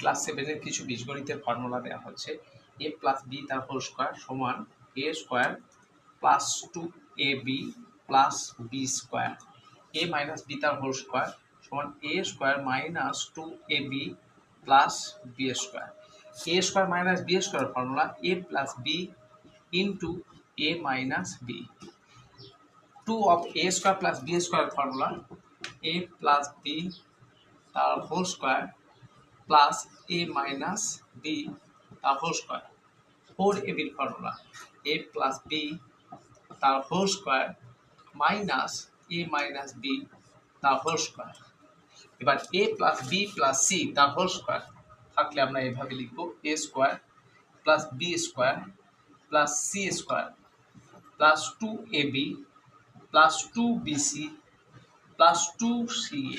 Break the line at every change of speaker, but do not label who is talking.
Class 7 এর কিছু বীজগণিতের formula দেওয়া হচ্ছে। a প্লাস b তার হোল স্কয়ার সমান a square plus 2ab plus b square, a minus b তার হোল স্কয়ার সমান a square minus 2ab plus b square. a square minus b square formula a plus b into a minus b। 2 of a square plus b square formula a plus b তার whole square plus a minus b তার whole square. 4ab এর formula a plus b তার whole square minus a minus b তার whole square. এবার a plus b plus c তার whole square থাকলে আমরা এভাবে লিখব a square plus b square plus c square plus 2ab plus 2bc plus 2ca।